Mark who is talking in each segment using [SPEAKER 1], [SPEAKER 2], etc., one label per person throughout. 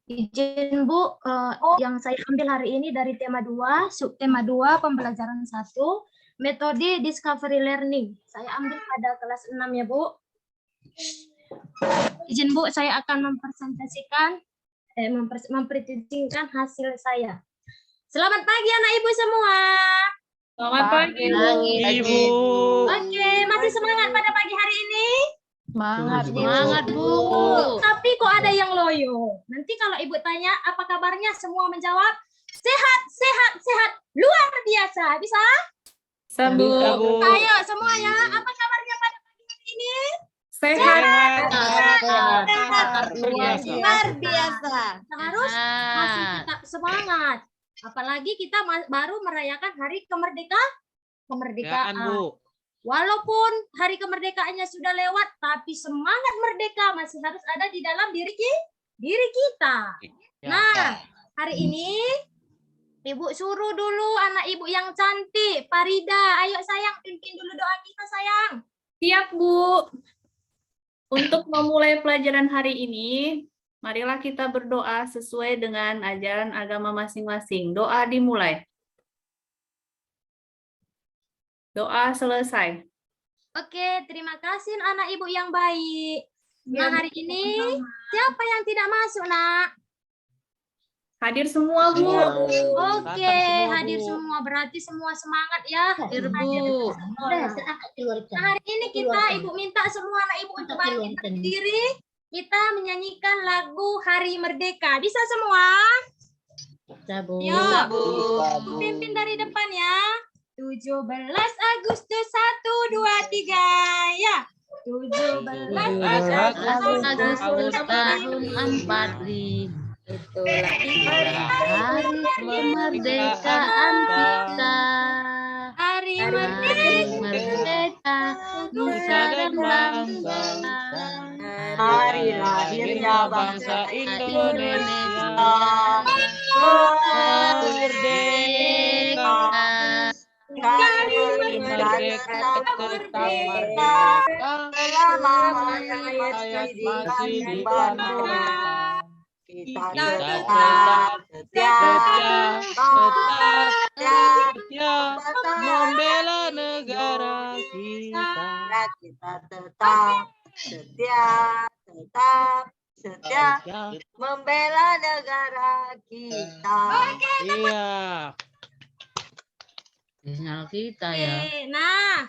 [SPEAKER 1] Izin Bu, yang saya ambil hari ini dari tema 2, subtema 2, pembelajaran 1, metode discovery learning. Saya ambil pada kelas 6 ya Bu. Izin Bu, saya akan mempresentasikan, mempresentasikan hasil saya. Selamat pagi anak Ibu semua.
[SPEAKER 2] Selamat pagi,
[SPEAKER 3] Ibu.
[SPEAKER 1] Oke, masih semangat pada pagi hari ini?
[SPEAKER 2] Semangat, Bu.
[SPEAKER 1] Tapi kok ada yang loyo? Nanti kalau Ibu tanya, apa kabarnya? Semua menjawab, sehat, sehat, sehat, luar biasa. Bisa?
[SPEAKER 2] Bisa, Bu.
[SPEAKER 1] Ayo semuanya, apa kabarnya pada pagi hari ini?
[SPEAKER 2] Sehat.
[SPEAKER 1] Luar biasa. Harus masih tetap semangat. Apalagi kita baru merayakan hari kemerdekaan.
[SPEAKER 3] Bu.
[SPEAKER 1] Walaupun hari kemerdekaannya sudah lewat, tapi semangat merdeka masih harus ada di dalam diri kita. Nah, hari ini Ibu suruh dulu anak Ibu yang cantik, Farida. Ayo sayang, pimpin dulu doa kita sayang.
[SPEAKER 2] Siap, Bu. Untuk memulai pelajaran hari ini, marilah kita berdoa sesuai dengan ajaran agama masing-masing. Doa dimulai. Doa selesai.
[SPEAKER 1] Oke, terima kasih anak Ibu yang baik. Nah, hari ini siapa yang tidak masuk, Nak?
[SPEAKER 2] Hadir semua, Bu.
[SPEAKER 1] Oke, hadir semua. Berarti semua semangat ya.
[SPEAKER 2] Hadir, Bu.
[SPEAKER 1] Nah, hari ini Ibu minta semua anak Ibu untuk bangkit berdiri. Kita menyanyikan lagu Hari Merdeka. Bisa semua?
[SPEAKER 3] Bisa, Bu.
[SPEAKER 1] Yuk, pimpin dari depan ya. 17 Agustus 1, 2, 3. Ya. 17 Agustus
[SPEAKER 4] tahun 45. Itulah hari kemerdekaan kita.
[SPEAKER 1] Hari
[SPEAKER 4] Merdeka, nusa dan bangsa.
[SPEAKER 3] Hari lahirnya bangsa Indonesia.
[SPEAKER 4] Merdeka.
[SPEAKER 3] Kami merdeka pertama. Selamanya rakyat masih di Bandung. Kita tetap setia membela negara kita. Kita tetap setia membela negara kita. Iya.
[SPEAKER 4] Sinyal kita ya.
[SPEAKER 1] Nah,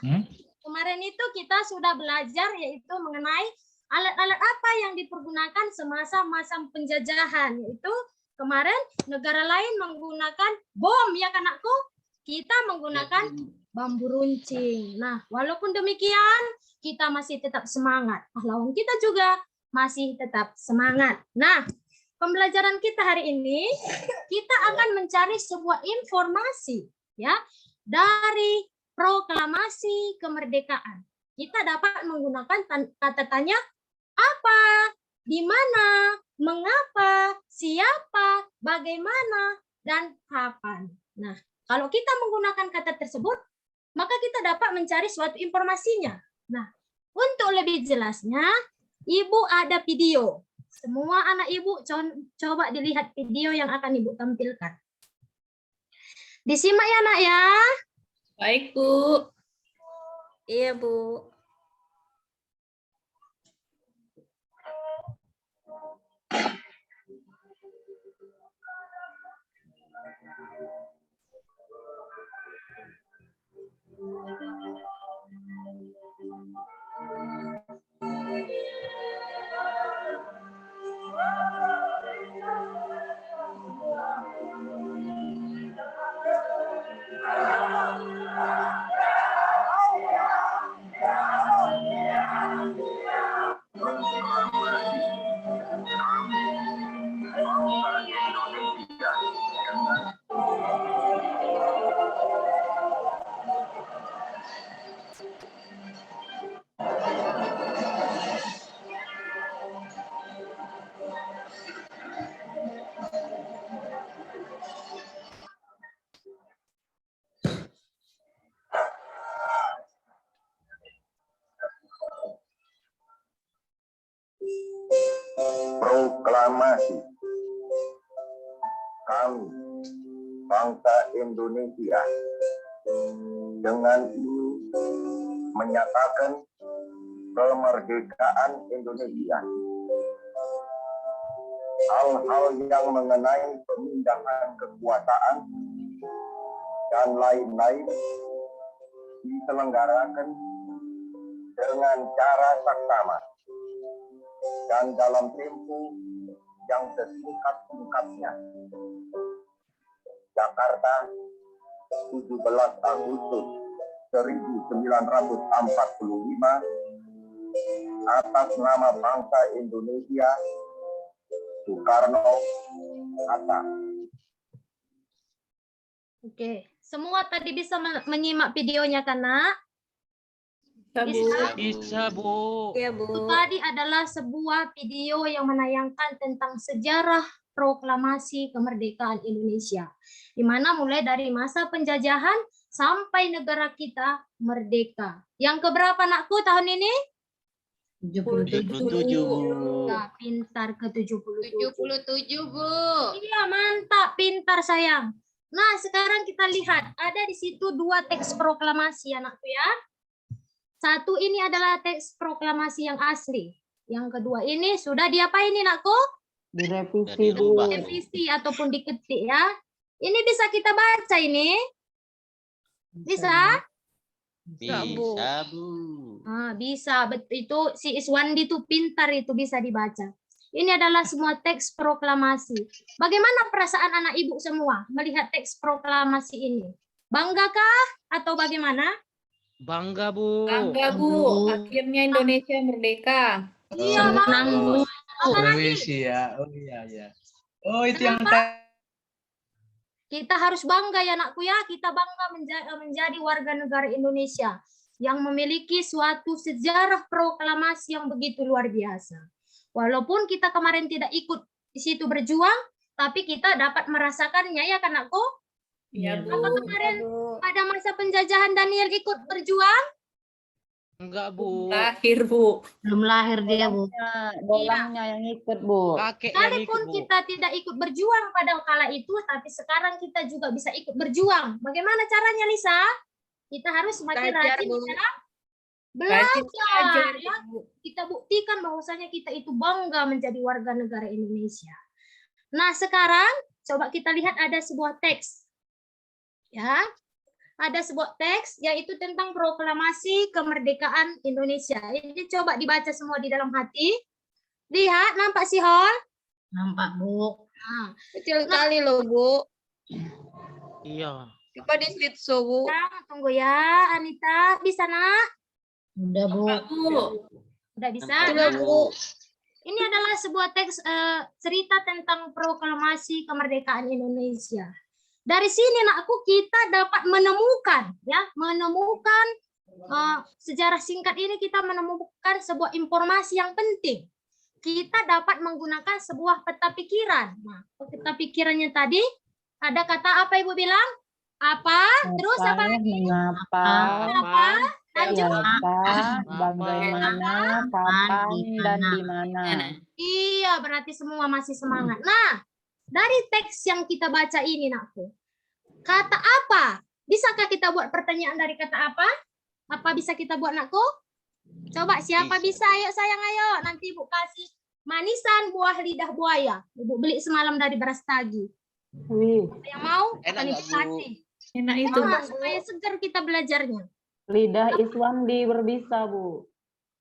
[SPEAKER 1] kemarin itu kita sudah belajar yaitu mengenai alat-alat apa yang dipergunakan semasa masa penjajahan. Yaitu kemarin negara lain menggunakan bom ya kan anakku? Kita menggunakan bambu runcing. Nah, walaupun demikian kita masih tetap semangat. Pahlawan kita juga masih tetap semangat. Nah, pembelajaran kita hari ini kita akan mencari sebuah informasi ya dari proklamasi kemerdekaan. Kita dapat menggunakan kata tanya apa, di mana, mengapa, siapa, bagaimana, dan kapan. Nah, kalau kita menggunakan kata tersebut, maka kita dapat mencari suatu informasinya. Nah, untuk lebih jelasnya, Ibu ada video. Semua anak Ibu coba dilihat video yang akan Ibu tampilkan. Disimak ya, Nak ya.
[SPEAKER 2] Baik, Bu.
[SPEAKER 1] Iya, Bu.
[SPEAKER 5] Proklamasi. Kami, bangsa Indonesia, dengan ini menyatakan kemerdekaan Indonesia. Hal-hal yang mengenai pemindahan kekuasaan dan lain-lain diselenggarakan dengan cara saksama dan dalam tempo yang sesingkat-singkatnya. Jakarta, 17 Agustus 1945, atas nama bangsa Indonesia, Soekarno-Hatta.
[SPEAKER 1] Oke, semua tadi bisa menyimak videonya kan, Nak?
[SPEAKER 3] Bisa, Bu.
[SPEAKER 2] Ya,
[SPEAKER 1] Itu
[SPEAKER 2] Bu.
[SPEAKER 1] tadi adalah sebuah video yang menayangkan tentang sejarah proklamasi kemerdekaan Indonesia, di mana mulai dari masa penjajahan sampai negara kita merdeka. Yang keberapa, Nakku, tahun ini?
[SPEAKER 4] 77, Bu.
[SPEAKER 1] Ya, pintar, ke-77.
[SPEAKER 6] 77, Bu.
[SPEAKER 1] Iya, mantap, pintar sayang. Nah, sekarang kita lihat, ada di situ dua teks proklamasi, anakku ya. Satu ini adalah teks proklamasi yang asli. Yang kedua ini sudah diapain ini, Nakku?
[SPEAKER 4] Direvisi, Bu.
[SPEAKER 1] Revisi ataupun diketik ya. Ini bisa kita baca ini? Bisa?
[SPEAKER 3] Bisa, Bu.
[SPEAKER 1] Ah, bisa. Itu si Iswandi itu pintar, itu bisa dibaca. Ini adalah semua teks proklamasi. Bagaimana perasaan anak ibu semua melihat teks proklamasi ini? Banggakah atau bagaimana?
[SPEAKER 3] Bangga, Bu.
[SPEAKER 2] Bangga, Bu. Akhirnya Indonesia merdeka.
[SPEAKER 1] Iya,
[SPEAKER 4] Senang, Bu.
[SPEAKER 1] apalagi
[SPEAKER 7] ya. Oh iya ya. Oh itu
[SPEAKER 1] kita harus bangga ya, Nakku ya. Kita bangga menjadi warga negara Indonesia yang memiliki suatu sejarah proklamasi yang begitu luar biasa. Walaupun kita kemarin tidak ikut di situ berjuang, tapi kita dapat merasakannya ya kan, Nakku?
[SPEAKER 2] Iya, Bu.
[SPEAKER 1] Apa kemarin pada masa penjajahan Daniel ikut berjuang?
[SPEAKER 3] Enggak, Bu.
[SPEAKER 2] Lahir, Bu.
[SPEAKER 4] Belum lahir dia, Bu.
[SPEAKER 6] Dolangnya yang ikut, Bu.
[SPEAKER 3] Kakek yang ikut,
[SPEAKER 1] Sekalipun
[SPEAKER 3] Bu.
[SPEAKER 1] kita tidak ikut berjuang pada kala itu, tapi sekarang kita juga bisa ikut berjuang. Bagaimana caranya, Lisa? Kita harus semakin
[SPEAKER 6] Belajar,
[SPEAKER 1] rajin
[SPEAKER 6] Bu.
[SPEAKER 1] dalam
[SPEAKER 2] Rajin
[SPEAKER 1] belajar.
[SPEAKER 2] belajar,
[SPEAKER 1] Ya.
[SPEAKER 2] Bu.
[SPEAKER 1] Kita buktikan bahwasanya kita itu bangga menjadi warga negara Indonesia. Nah, sekarang coba kita lihat ada sebuah teks. Ya. Ada sebuah teks yaitu tentang proklamasi kemerdekaan Indonesia. Ini coba dibaca semua di dalam hati. Lihat, nampak sih, Hol?
[SPEAKER 4] Nampak, Bu.
[SPEAKER 1] Nah,
[SPEAKER 6] Kecil kali loh, Bu.
[SPEAKER 3] Iya.
[SPEAKER 6] Coba di slideshow, Bu.
[SPEAKER 1] tunggu ya, Anita. Bisa, Nak?
[SPEAKER 4] Udah, Bu.
[SPEAKER 2] Bu.
[SPEAKER 1] Udah bisa?
[SPEAKER 6] Coba,
[SPEAKER 1] Nah,
[SPEAKER 6] Bu.
[SPEAKER 1] ini adalah sebuah teks cerita tentang proklamasi kemerdekaan Indonesia. Dari sini, Nakku, kita dapat menemukan sejarah singkat ini, kita menemukan sebuah informasi yang penting. Kita dapat menggunakan sebuah peta pikiran. Nah, peta pikirannya tadi ada kata apa, Ibu bilang? Apa? Terus apa lagi?
[SPEAKER 6] Mengapa?
[SPEAKER 1] Apa? Lanjut.
[SPEAKER 6] Siapa? Bagaimana? Kapan? Dan di mana?
[SPEAKER 1] Iya, berarti semua masih semangat. Nah, dari teks yang kita baca ini, Nakku, kata apa? Bisakah kita buat pertanyaan dari kata apa? Apa bisa kita buat, Nakku? Coba siapa bisa? Ayo sayang, ayo. Nanti Ibu kasih manisan buah lidah buaya. Ibu beli semalam dari Beras Tagi.
[SPEAKER 6] Wih,
[SPEAKER 1] Yang mau?
[SPEAKER 3] Enak
[SPEAKER 1] Akan Ibu
[SPEAKER 3] nggak, Bu?
[SPEAKER 1] kasih.
[SPEAKER 2] Enak itu.
[SPEAKER 1] Nah, supaya segar kita belajarnya.
[SPEAKER 6] lidah Iswandi berbisa, Bu.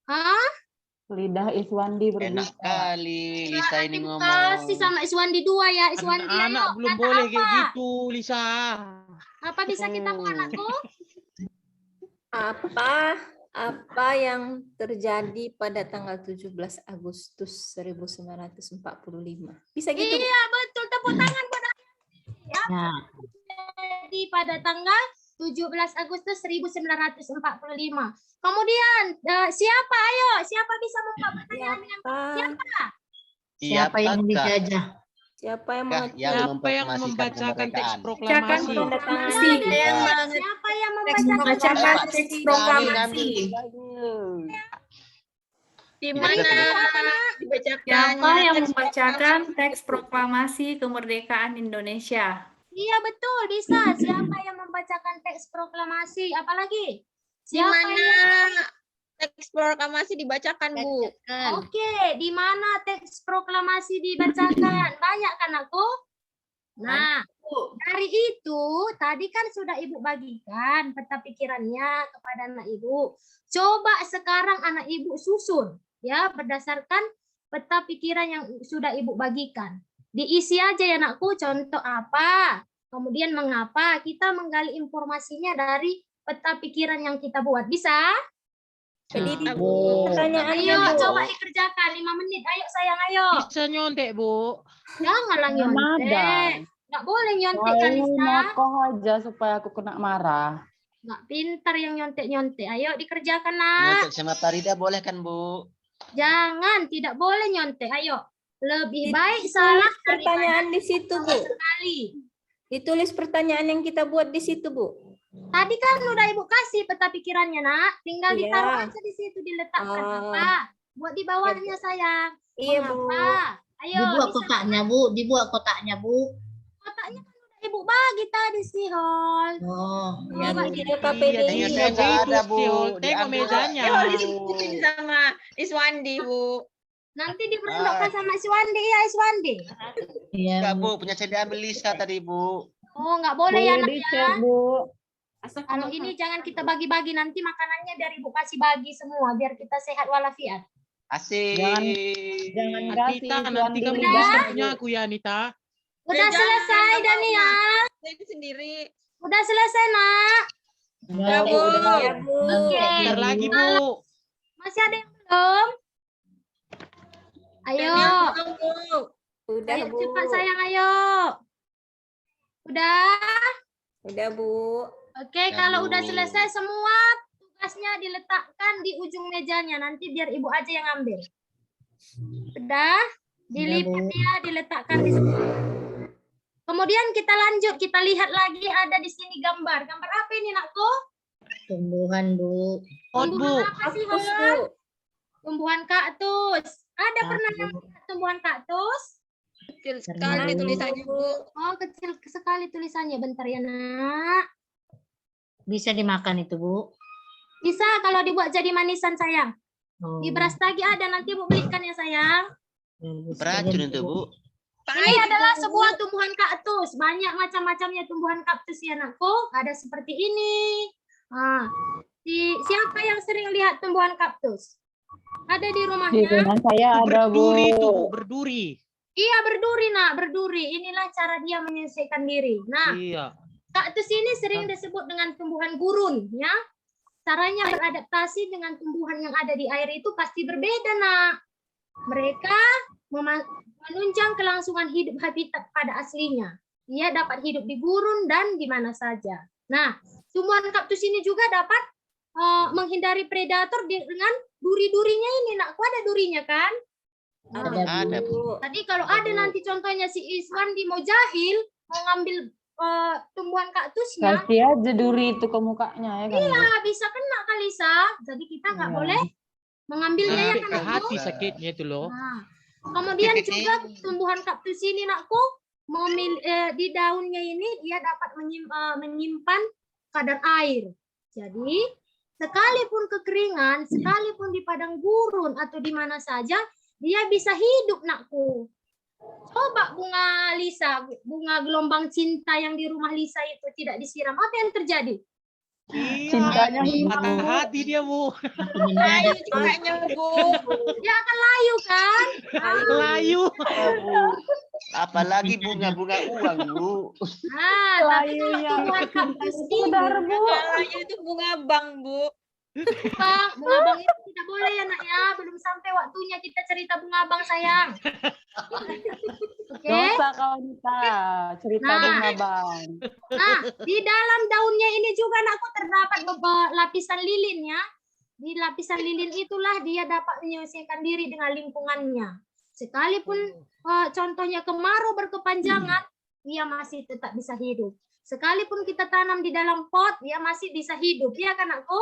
[SPEAKER 1] Hah?
[SPEAKER 6] Lidah Iswandi
[SPEAKER 3] Enak
[SPEAKER 6] berbisa.
[SPEAKER 3] kali Lisa ini
[SPEAKER 1] Ibu
[SPEAKER 3] ngomong.
[SPEAKER 1] kasih sama Iswandi dua ya. Iswandi,
[SPEAKER 3] Anak-anak
[SPEAKER 1] ayo.
[SPEAKER 3] belum
[SPEAKER 1] Kata
[SPEAKER 3] boleh
[SPEAKER 1] apa?
[SPEAKER 3] kayak gitu, Lisa.
[SPEAKER 1] Apa bisa kita buat, Nakku?
[SPEAKER 8] Apa yang terjadi pada tanggal 17 Agustus 1945? Bisa gitu, Bu?
[SPEAKER 1] Iya, betul. Tepuk tangan buat ya.
[SPEAKER 4] Ya.
[SPEAKER 1] Jadi pada tanggal 17 Agustus 1945. Kemudian siapa? Ayo, siapa bisa membuat pertanyaan dengan siapa?
[SPEAKER 4] Siapa yang dijajah?
[SPEAKER 8] Siapa yang
[SPEAKER 3] Siapa yang membacakan teks proklamasi?
[SPEAKER 2] Proklamasi.
[SPEAKER 1] Siapa yang membacakan
[SPEAKER 2] Membacakan teks proklamasi.
[SPEAKER 8] Di
[SPEAKER 1] Dari
[SPEAKER 8] mana
[SPEAKER 1] kedua apa, Nak?
[SPEAKER 8] dibacakan?
[SPEAKER 2] Siapa yang membacakan teks proklamasi kemerdekaan Indonesia?
[SPEAKER 1] Iya betul, bisa. Siapa yang membacakan teks proklamasi? Apalagi?
[SPEAKER 8] Di
[SPEAKER 1] Siapa
[SPEAKER 8] mana
[SPEAKER 1] yang...
[SPEAKER 8] teks proklamasi dibacakan, Bu?
[SPEAKER 1] Oke, di mana teks proklamasi dibacakan? Banyak kan aku? Nah, dari itu tadi kan sudah Ibu bagikan peta pikirannya kepada anak Ibu. Coba sekarang anak Ibu susun ya berdasarkan peta pikiran yang sudah Ibu bagikan. Diisi aja ya anakku, contoh apa, kemudian mengapa, kita menggali informasinya dari peta pikiran yang kita buat. Bisa?
[SPEAKER 8] Jadi
[SPEAKER 6] Bu.
[SPEAKER 8] pertanyaannya,
[SPEAKER 1] Ayo,
[SPEAKER 8] Bu.
[SPEAKER 1] coba dikerjakan 5 menit. Ayo sayang, ayo.
[SPEAKER 3] Bisa nyontek, Bu.
[SPEAKER 1] Janganlah
[SPEAKER 6] Nada.
[SPEAKER 1] nyontek. Nggak boleh nyontek,
[SPEAKER 6] Saya
[SPEAKER 1] Kalista.
[SPEAKER 6] nokoh aja supaya aku kena marah.
[SPEAKER 1] Nggak pintar yang nyontek-nyontek. Ayo dikerjakan, Nak.
[SPEAKER 3] Nyontek sama Farida boleh kan, Bu?
[SPEAKER 1] Jangan, tidak boleh nyontek. Ayo. Lebih baik salah
[SPEAKER 8] Ditulis pertanyaan di situ, Bu.
[SPEAKER 1] sekali.
[SPEAKER 8] Ditulis pertanyaan yang kita buat di situ, Bu.
[SPEAKER 1] Tadi kan udah Ibu kasih peta pikirannya, Nak. Tinggal
[SPEAKER 8] Iya.
[SPEAKER 1] ditaruh aja di situ, diletakkan
[SPEAKER 8] Oh.
[SPEAKER 1] apa. Buat di bawahnya, sayang.
[SPEAKER 8] Iya, Bu.
[SPEAKER 1] Mengapa? Ayo,
[SPEAKER 4] Dibuat
[SPEAKER 1] bisa.
[SPEAKER 4] kotaknya, Bu. Dibuat kotaknya, Bu.
[SPEAKER 1] Kotaknya kan udah Ibu bagi tadi sih, Hol.
[SPEAKER 4] Oh,
[SPEAKER 8] Ya,
[SPEAKER 1] Coba
[SPEAKER 8] Bu,
[SPEAKER 1] di-
[SPEAKER 8] di KPD.
[SPEAKER 3] Iya,
[SPEAKER 8] Iya,
[SPEAKER 3] saya nggak
[SPEAKER 8] Bu.
[SPEAKER 3] ada, Bu.
[SPEAKER 9] Tengok
[SPEAKER 3] Diambil.
[SPEAKER 9] mejanya.
[SPEAKER 8] Ya, disebutin sama Iswandi, Bu.
[SPEAKER 1] Nanti diperondokkan sama Iswandi ya, Iswandi.
[SPEAKER 4] iya,
[SPEAKER 3] Enggak,
[SPEAKER 4] Bu.
[SPEAKER 3] Bu. Punya saya diambil Lisa tadi, Bu.
[SPEAKER 1] Oh, nggak boleh ya,
[SPEAKER 6] Boleh
[SPEAKER 1] Nak, ya.
[SPEAKER 6] dicek, Bu.
[SPEAKER 1] Kalau ini jangan kita bagi-bagi, nanti makanannya biar Ibu kasih bagi semua, biar kita sehat walafiat.
[SPEAKER 3] Asik.
[SPEAKER 6] Jangan kasih
[SPEAKER 9] Anita, nanti
[SPEAKER 6] Iswandi
[SPEAKER 9] kamu
[SPEAKER 6] lidah.
[SPEAKER 9] bisa punya aku ya, Anita.
[SPEAKER 1] Udah selesai, Dania.
[SPEAKER 8] Saya sendiri.
[SPEAKER 1] Udah selesai, Nak.
[SPEAKER 4] Ya,
[SPEAKER 8] Bu.
[SPEAKER 4] udah.
[SPEAKER 8] Ya, Bu.
[SPEAKER 1] Oke.
[SPEAKER 9] Bentar lagi, Bu.
[SPEAKER 1] Masih ada yang belum? Ayo.
[SPEAKER 8] Bu. Udah,
[SPEAKER 1] Ayo
[SPEAKER 8] Bu.
[SPEAKER 1] cepat sayang, ayo. Udah?
[SPEAKER 8] Udah, Bu.
[SPEAKER 1] Oke,
[SPEAKER 3] Ya,
[SPEAKER 1] kalau
[SPEAKER 3] Bu.
[SPEAKER 1] udah selesai semua tugasnya diletakkan di ujung mejanya. Nanti biar Ibu aja yang ambil. Udah? Dilipat
[SPEAKER 4] Bu.
[SPEAKER 1] ya, diletakkan di sini. Kemudian kita lanjut, kita lihat lagi ada di sini gambar. Gambar apa ini, Nakku?
[SPEAKER 4] Tumbuhan, Bu.
[SPEAKER 9] Hot, Bu.
[SPEAKER 1] Tumbuhan apa sih,
[SPEAKER 8] Kaktus,
[SPEAKER 1] Hon?
[SPEAKER 8] Bu.
[SPEAKER 1] Tumbuhan kaktus. Ada pernah yang
[SPEAKER 4] Bu.
[SPEAKER 1] lihat tumbuhan kaktus?
[SPEAKER 8] Kecil
[SPEAKER 4] sekali
[SPEAKER 8] sekali tulisannya, Bu.
[SPEAKER 1] Oh, kecil sekali tulisannya. Bentar ya, Nak.
[SPEAKER 4] Bisa dimakan itu, Bu.
[SPEAKER 1] Bisa kalau dibuat jadi manisan, sayang.
[SPEAKER 4] Oh.
[SPEAKER 1] Di Brastagi ada, nanti Bu belikan ya, sayang.
[SPEAKER 4] Ya, Bu.
[SPEAKER 3] Beracun itu, Bu.
[SPEAKER 1] Ini adalah sebuah tumbuhan kaktus. Banyak macam-macamnya tumbuhan kaktus ya, Nakku. Ada seperti ini. Siapa yang sering lihat tumbuhan kaktus? Ada di
[SPEAKER 6] Di
[SPEAKER 1] rumahnya?
[SPEAKER 6] rumah saya ada, Bu.
[SPEAKER 9] Berduri itu, Bu. Berduri.
[SPEAKER 1] Iya, berduri, Nak. Berduri. Inilah cara dia menyelesaikan diri. Nah,
[SPEAKER 9] Iya.
[SPEAKER 1] kaktus ini sering disebut dengan tumbuhan gurun, ya. Caranya beradaptasi dengan tumbuhan yang ada di air itu pasti berbeda, Nak. Mereka menunjang kelangsungan hidup habitat pada aslinya. Ia dapat hidup di gurun dan di mana saja. Nah, tumbuhan kaktus ini juga dapat menghindari predator dengan duri-durinya ini, Nak. Kok ada durinya kan?
[SPEAKER 3] Ada, Bu.
[SPEAKER 1] Tadi kalau ada nanti contohnya si Iswandi mau jahil, mau ngambil tumbuhan kaktusnya,
[SPEAKER 6] Kasih aja duri itu ke mukanya, ya kan, Bu?
[SPEAKER 1] nah, bisa kena Kalisa. Jadi kita nggak
[SPEAKER 6] Iya.
[SPEAKER 1] boleh mengambilnya ya
[SPEAKER 9] Sampai
[SPEAKER 1] kan,
[SPEAKER 9] ke
[SPEAKER 1] Nakku?
[SPEAKER 9] hati sakitnya itu loh.
[SPEAKER 1] Nah, kemudian juga tumbuhan kaktus ini, Nakku, di daunnya ini dia dapat menyimpan kadar air. Jadi sekalipun kekeringan, sekalipun di padang gurun atau di mana saja, dia bisa hidup, Nakku. Coba bunga Lisa, bunga gelombang cinta yang di rumah Lisa itu tidak disiram, apa yang terjadi?
[SPEAKER 6] Cintanya
[SPEAKER 9] Patah hati dia, Bu.
[SPEAKER 8] Ayo cukanya, Bu.
[SPEAKER 1] Dia akan layu kan?
[SPEAKER 9] Layu.
[SPEAKER 3] Ya, Bu. Apalagi bunga-bunga uang, Bu.
[SPEAKER 1] Nah, tapi kalau
[SPEAKER 6] Layunya.
[SPEAKER 1] tumbuhan kaktus ini,
[SPEAKER 6] Pudar, Bu.
[SPEAKER 8] Kalau itu bunga bang, Bu.
[SPEAKER 1] Bang, bunga bang itu tidak boleh ya, Nak ya. Belum sampai waktunya kita cerita bunga bang, sayang. Oke.
[SPEAKER 6] Dosa kau, Nita. Cerita
[SPEAKER 1] Nah.
[SPEAKER 6] bunga, Bang.
[SPEAKER 1] Nah, di dalam daunnya ini juga, Nakku, terdapat lapisan lilin ya. Di lapisan lilin itulah dia dapat menyelesaikan diri dengan lingkungannya. Sekalipun contohnya kemarau berkepanjangan, dia masih tetap bisa hidup. Sekalipun kita tanam di dalam pot, dia masih bisa hidup. Ya kan, Nakku?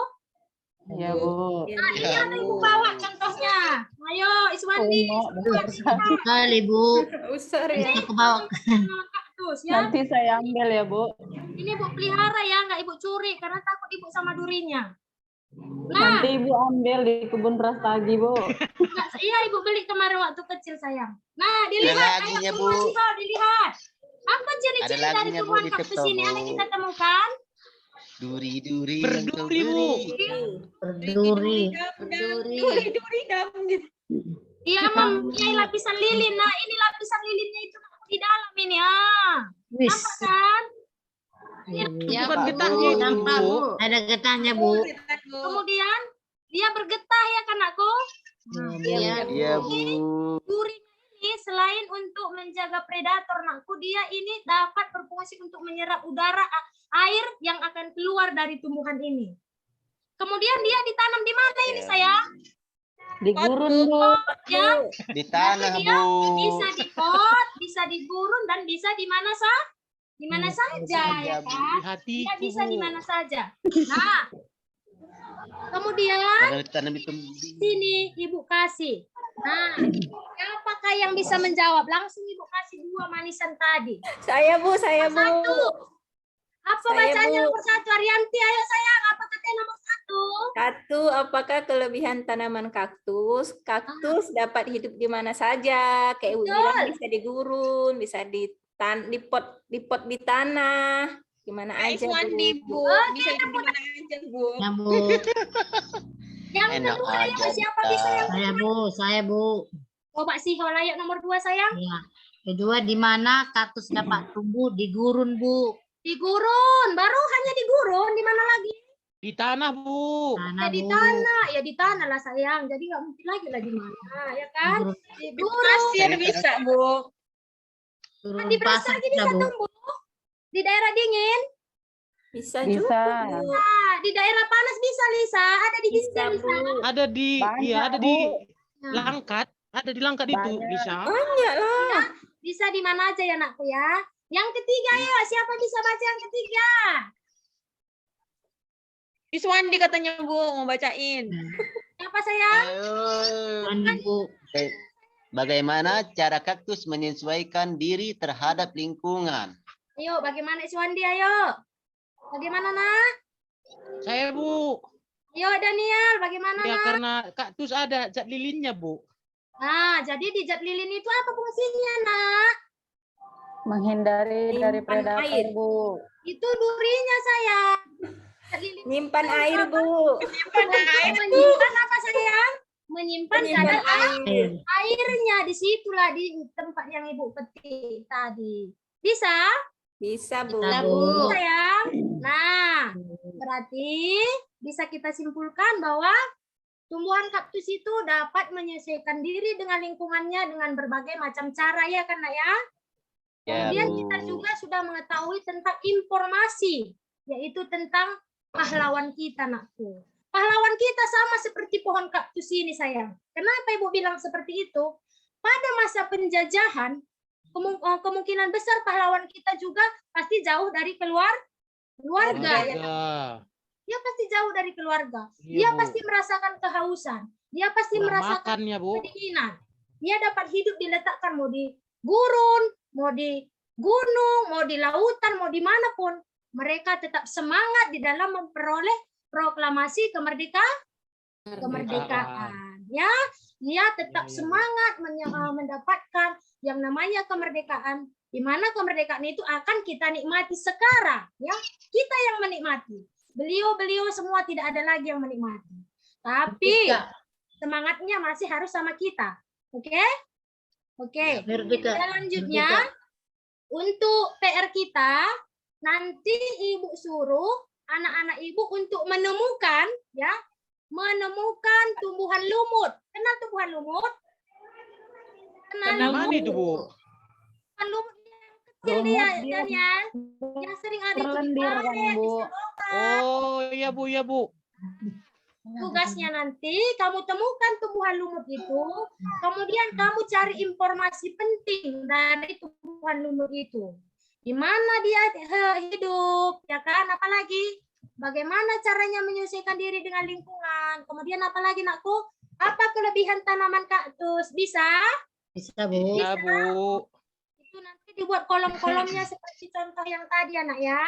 [SPEAKER 6] Iya, Bu.
[SPEAKER 1] Nah, ini ada Ibu bawa contohnya. Ayo, Iswandi.
[SPEAKER 6] Benar.
[SPEAKER 4] Sekali, Bu.
[SPEAKER 8] Usar ya.
[SPEAKER 4] Bisa kebawa.
[SPEAKER 1] Kaktus ya.
[SPEAKER 6] Nanti saya ambil ya, Bu.
[SPEAKER 1] Ini Ibu pelihara ya, nggak Ibu curi karena takut Ibu sama durinya. Nah,
[SPEAKER 6] Nanti Ibu ambil di kebun Prastagi, Bu.
[SPEAKER 1] iya Ibu beli kemarin waktu kecil sayang. Nah,
[SPEAKER 3] Ada
[SPEAKER 1] dilihat,
[SPEAKER 3] laginya,
[SPEAKER 1] ayo
[SPEAKER 3] Bu.
[SPEAKER 1] Mas Iho, dilihat. Apa
[SPEAKER 3] Ada
[SPEAKER 1] ciri-ciri dari
[SPEAKER 3] laginya, Bu,
[SPEAKER 1] tumbuhan
[SPEAKER 3] di
[SPEAKER 1] kaktus
[SPEAKER 3] TikTok,
[SPEAKER 1] ini yang
[SPEAKER 3] Bu.
[SPEAKER 1] kita temukan?
[SPEAKER 3] Duri-duri.
[SPEAKER 9] Berduri, Bu.
[SPEAKER 4] Berduri.
[SPEAKER 8] Duri dam.
[SPEAKER 1] Dia mempunyai lapisan lilin. Nah, ini lapisan lilinnya itu di dalam ini. Ah,
[SPEAKER 4] Wis.
[SPEAKER 1] apa kan?
[SPEAKER 4] Ya,
[SPEAKER 9] Bukan
[SPEAKER 4] Bu.
[SPEAKER 9] getahnya itu,
[SPEAKER 4] Nampak,
[SPEAKER 9] Bu.
[SPEAKER 4] Ada getahnya, Bu.
[SPEAKER 1] Kemudian dia bergetah ya kan aku?
[SPEAKER 4] Iya,
[SPEAKER 3] Iya, Bu.
[SPEAKER 1] Durinya ini selain untuk menjaga predator nakku, dia ini dapat berfungsi untuk menyerap udara air yang akan keluar dari tumbuhan ini. Kemudian dia ditanam di mana ini
[SPEAKER 3] Ya.
[SPEAKER 1] sayang?
[SPEAKER 6] Di gurun, Bu.
[SPEAKER 1] Ya,
[SPEAKER 3] Di tanah,
[SPEAKER 1] Nanti dia
[SPEAKER 3] Bu.
[SPEAKER 1] bisa di pot, bisa di gurun dan bisa di mana di mana saja ya
[SPEAKER 3] Bu.
[SPEAKER 1] kan?
[SPEAKER 9] Di hati.
[SPEAKER 1] Dia bisa di mana saja. Nah, kemudian
[SPEAKER 3] Jangan ditanam di
[SPEAKER 1] sini Ibu kasih. Nah, siapakah yang bisa menjawab? Langsung Ibu kasih 2 manisan tadi.
[SPEAKER 8] Saya Bu, saya Bu.
[SPEAKER 1] Satu. Apa
[SPEAKER 8] Saya,
[SPEAKER 1] bacanya
[SPEAKER 8] Bu.
[SPEAKER 1] nomor 1? Arianti, ayo sayang. Apa katanya nomor 1?
[SPEAKER 8] Satu, apakah kelebihan tanaman kaktus? Kaktus dapat hidup di mana saja. Kayak Ibu
[SPEAKER 1] Betul.
[SPEAKER 8] bilang bisa di gurun, bisa di pot di tanah, di mana aja Bu.
[SPEAKER 1] Bisa di mana
[SPEAKER 8] aja Bu.
[SPEAKER 4] Ya, Bu.
[SPEAKER 1] Yang
[SPEAKER 3] Enak
[SPEAKER 1] kedua, ayo
[SPEAKER 3] aja
[SPEAKER 1] siapa
[SPEAKER 3] kita.
[SPEAKER 1] bisa yang
[SPEAKER 4] Saya, Bu.
[SPEAKER 1] coba sih ayo nomor 2 sayang.
[SPEAKER 4] Ya. Kedua, di mana kaktus dapat tumbuh? Di gurun, Bu.
[SPEAKER 1] Di gurun, baru hanya di gurun, di mana lagi?
[SPEAKER 9] Di tanah, Bu.
[SPEAKER 4] Tanah,
[SPEAKER 1] Ya di
[SPEAKER 4] Bu.
[SPEAKER 1] tanah, ya di tanah lah sayang. Jadi nggak mungkin lagi lah di mana, ya kan?
[SPEAKER 4] Gurun.
[SPEAKER 1] Di gurun.
[SPEAKER 8] bisa Bu.
[SPEAKER 4] Gurun
[SPEAKER 1] Di beras
[SPEAKER 4] pasar
[SPEAKER 1] lagi
[SPEAKER 4] bisa,
[SPEAKER 1] bisa
[SPEAKER 4] Bu.
[SPEAKER 1] tumbuh. Di daerah dingin,
[SPEAKER 8] Bisa
[SPEAKER 6] Bisa.
[SPEAKER 8] juga Bu.
[SPEAKER 1] di daerah panas bisa Lisa. Ada di
[SPEAKER 8] Bisa
[SPEAKER 1] Bisnis
[SPEAKER 8] Bu.
[SPEAKER 9] Ada di,
[SPEAKER 6] Banyak,
[SPEAKER 9] iya ada di
[SPEAKER 1] Nah,
[SPEAKER 9] Langkat. Ada di Langkat itu,
[SPEAKER 6] Banyak.
[SPEAKER 9] bisa.
[SPEAKER 8] Banyak lah.
[SPEAKER 1] bisa di mana aja ya nakku ya. Yang ketiga ya, siapa bisa baca yang ketiga?
[SPEAKER 8] Iswandi katanya Bu mau bacain.
[SPEAKER 1] Siapa sayang?
[SPEAKER 4] Tanah, Bu.
[SPEAKER 3] Bagaimana cara kaktus menyesuaikan diri terhadap lingkungan?
[SPEAKER 1] Ayo, bagaimana Iswandi? Ayo. Bagaimana nak?
[SPEAKER 9] Saya, Bu.
[SPEAKER 1] Ayo Daniel, bagaimana
[SPEAKER 9] Ya
[SPEAKER 1] nak?
[SPEAKER 9] karena kaktus ada zat lilinnya, Bu.
[SPEAKER 1] Nah, jadi di zat lilin itu apa fungsinya nak?
[SPEAKER 6] Menghindari dari
[SPEAKER 8] Simpan
[SPEAKER 6] predator,
[SPEAKER 8] air.
[SPEAKER 6] Bu.
[SPEAKER 1] Itu durinya sayang. Zat lilin
[SPEAKER 8] Nyimpan air Bu.
[SPEAKER 1] menyimpan apa sayang? Menyimpan
[SPEAKER 8] Menyimpan
[SPEAKER 1] kadar
[SPEAKER 8] air.
[SPEAKER 1] airnya di situlah di tempat yang Ibu petik tadi. Bisa?
[SPEAKER 8] Bisa Bu.
[SPEAKER 4] Bisa, Bu.
[SPEAKER 1] Sayang. Nah, berarti bisa kita simpulkan bahwa tumbuhan kaktus itu dapat menyesuaikan diri dengan lingkungannya dengan berbagai macam cara ya kan Nak ya?
[SPEAKER 3] Ya,
[SPEAKER 1] Kemudian
[SPEAKER 3] Bu.
[SPEAKER 1] kita juga sudah mengetahui tentang informasi, yaitu tentang pahlawan kita, nakku. Pahlawan kita sama seperti pohon kaktus ini, sayang. Kenapa Ibu bilang seperti itu? Pada masa penjajahan, kemungkinan besar pahlawan kita juga pasti jauh dari keluarga. Ya. Dia pasti jauh dari keluarga. Dia
[SPEAKER 9] Iya, Bu.
[SPEAKER 1] pasti merasakan kehausan. Dia pasti
[SPEAKER 9] Kurang
[SPEAKER 1] merasakan
[SPEAKER 9] makannya, Bu.
[SPEAKER 1] kedinginan. Dia dapat hidup diletakkan mau di gurun, mau di gunung, mau di lautan, mau dimanapun. Mereka tetap semangat di dalam memperoleh proklamasi kemerdekaan. Ya, dia tetap
[SPEAKER 9] Iya, iya.
[SPEAKER 1] semangat mendapatkan yang namanya kemerdekaan. Di mana kemerdekaan itu akan kita nikmati sekarang. Ya, kita yang menikmati. Beliau semua tidak ada lagi yang menikmati. Tapi semangatnya masih harus sama kita. Oke? Oke. Selanjutnya untuk PR kita nanti Ibu suruh anak-anak Ibu untuk menemukan tumbuhan lumut. Kenal tumbuhan lumut?
[SPEAKER 9] Kenal mana itu, Bu?
[SPEAKER 1] Tumbuhan lumut yang kecil dia, Daniel. Yang sering ada di
[SPEAKER 6] Terlendir kan,
[SPEAKER 1] karet, di
[SPEAKER 6] Bu.
[SPEAKER 1] selokan.
[SPEAKER 9] Oh, iya, Bu, iya, Bu.
[SPEAKER 1] Tugasnya nanti kamu temukan tumbuhan lumut itu, kemudian kamu cari informasi penting dari tumbuhan lumut itu. Di mana dia hidup, ya kan? Apalagi bagaimana caranya menyesuaikan diri dengan lingkungan. Kemudian apalagi nakku? Apa kelebihan tanaman kaktus? Bisa?
[SPEAKER 4] Bisa, Bu.
[SPEAKER 9] Bisa, Bu.
[SPEAKER 1] Itu nanti dibuat kolom-kolomnya seperti contoh yang tadi anak ya.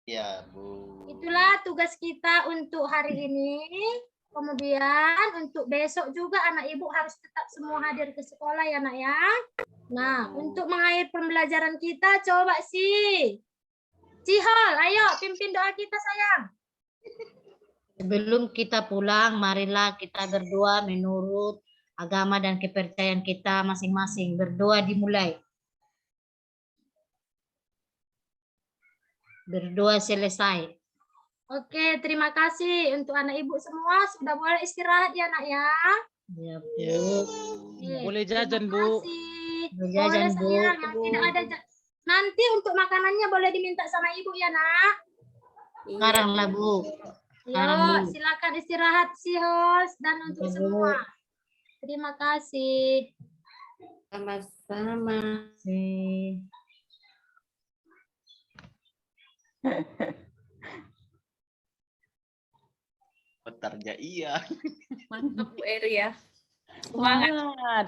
[SPEAKER 3] Ya, Bu.
[SPEAKER 1] Itulah tugas kita untuk hari ini. Kemudian untuk besok juga anak ibu harus tetap semua hadir ke sekolah ya nak ya. Nah, untuk mengakhiri pembelajaran kita coba sih. Cihol, ayo pimpin doa kita sayang.
[SPEAKER 4] Sebelum kita pulang, marilah kita berdoa menurut agama dan kepercayaan kita masing-masing. Berdoa dimulai. Berdoa selesai.
[SPEAKER 1] Oke, terima kasih untuk anak ibu semua. Sudah boleh istirahat ya nak ya.
[SPEAKER 4] Ya,
[SPEAKER 9] Ya,
[SPEAKER 4] Bu.
[SPEAKER 1] Oke,
[SPEAKER 9] Boleh jajan,
[SPEAKER 1] terima
[SPEAKER 9] Bu.
[SPEAKER 1] kasih.
[SPEAKER 4] Berjajan,
[SPEAKER 1] Boleh
[SPEAKER 4] Bu.
[SPEAKER 1] sayang, yang tidak ada nanti untuk makanannya boleh diminta sama ibu ya nak.
[SPEAKER 4] Sekarang lah, Bu. Sekarang,
[SPEAKER 1] Yuk,
[SPEAKER 4] Bu.
[SPEAKER 1] silakan istirahat si host dan untuk
[SPEAKER 4] Oke, Bu.
[SPEAKER 1] semua. Terima kasih.
[SPEAKER 2] Sama-sama.
[SPEAKER 3] Bentar, iya.
[SPEAKER 2] Mantap Bu Eri ya.
[SPEAKER 6] Semangat.